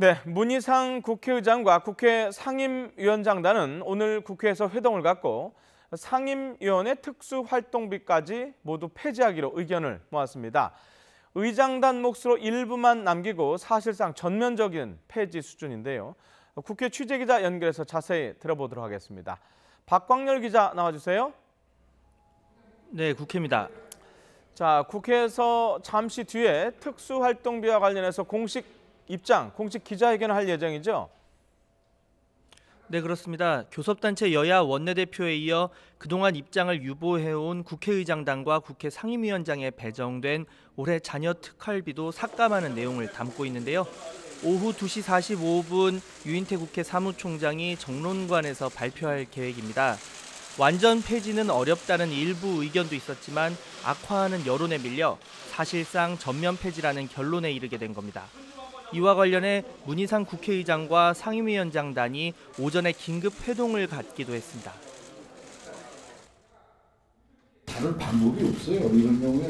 네, 문희상 국회의장과 국회 상임위원장단은 오늘 국회에서 회동을 갖고 상임위원회 특수활동비까지 모두 폐지하기로 의견을 모았습니다. 의장단 몫으로 일부만 남기고 사실상 전면적인 폐지 수준인데요. 국회 취재기자 연결해서 자세히 들어보도록 하겠습니다. 박광열 기자 나와주세요. 네, 국회입니다. 자, 국회에서 잠시 뒤에 특수활동비와 관련해서 공식 기자회견을 할 예정이죠? 네, 그렇습니다. 교섭단체 여야 원내대표에 이어 그동안 입장을 유보해온 국회의장단과 국회 상임위원장에 배정된 올해 잔여 특활비도 삭감하는 내용을 담고 있는데요. 오후 2시 45분 유인태 국회 사무총장이 정론관에서 발표할 계획입니다. 완전 폐지는 어렵다는 일부 의견도 있었지만 악화하는 여론에 밀려 사실상 전면 폐지라는 결론에 이르게 된 겁니다. 이와 관련해 문희상 국회의장과 상임위원장단이 오전에 긴급 회동을 갖기도 했습니다. 다를 방법이 없어요. 이런 경우에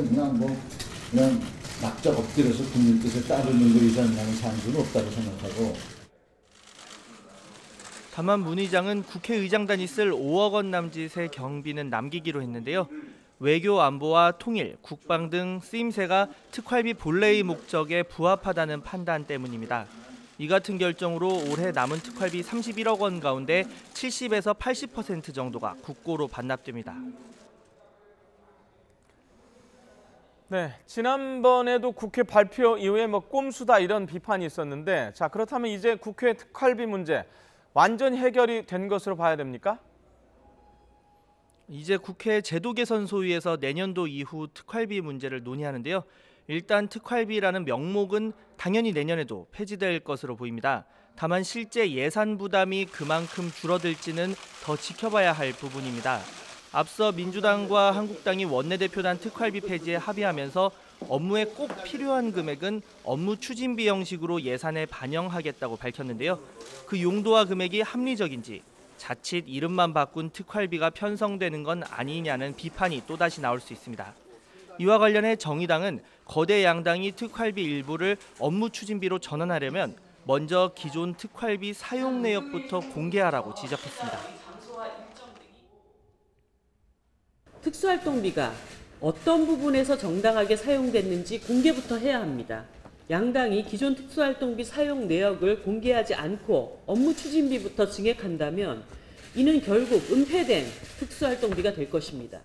그냥 낙자 엎드려서 국민 뜻에 따르는 거 이상 나는 상수는 없다고 생각하고. 다만 문 의장은 국회의장단이 쓸 5억 원 남짓의 경비는 남기기로 했는데요. 외교 안보와 통일, 국방 등 쓰임새가 특활비 본래의 목적에 부합하다는 판단 때문입니다. 이 같은 결정으로 올해 남은 특활비 31억 원 가운데 70에서 80% 정도가 국고로 반납됩니다. 네, 지난번에도 국회 발표 이후에 꼼수다 이런 비판이 있었는데, 자, 그렇다면 이제 국회 특활비 문제 완전히 해결이 된 것으로 봐야 됩니까? 이제 국회 제도 개선 소위에서 내년도 이후 특활비 문제를 논의하는데요. 일단 특활비라는 명목은 당연히 내년에도 폐지될 것으로 보입니다. 다만 실제 예산 부담이 그만큼 줄어들지는 더 지켜봐야 할 부분입니다. 앞서 민주당과 한국당이 원내대표단 특활비 폐지에 합의하면서 업무에 꼭 필요한 금액은 업무 추진비 형식으로 예산에 반영하겠다고 밝혔는데요. 그 용도와 금액이 합리적인지 자칫 이름만 바꾼 특활비가 편성되는 건 아니냐는 비판이 또다시 나올 수 있습니다. 이와 관련해 정의당은 거대 양당이 특활비 일부를 업무 추진비로 전환하려면 먼저 기존 특활비 사용 내역부터 공개하라고 지적했습니다. 특수활동비가 어떤 부분에서 정당하게 사용됐는지 공개부터 해야 합니다. 양당이 기존 특수활동비 사용 내역을 공개하지 않고 업무 추진비부터 증액한다면 이는 결국 은폐된 특수활동비가 될 것입니다.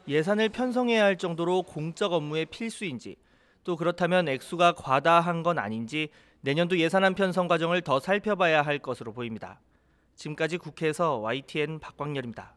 예산을 편성해야 할 정도로 공적 업무의 필수인지, 또 그렇다면 액수가 과다한 건 아닌지 내년도 예산안 편성 과정을 더 살펴봐야 할 것으로 보입니다. 지금까지 국회에서 YTN 박광열입니다.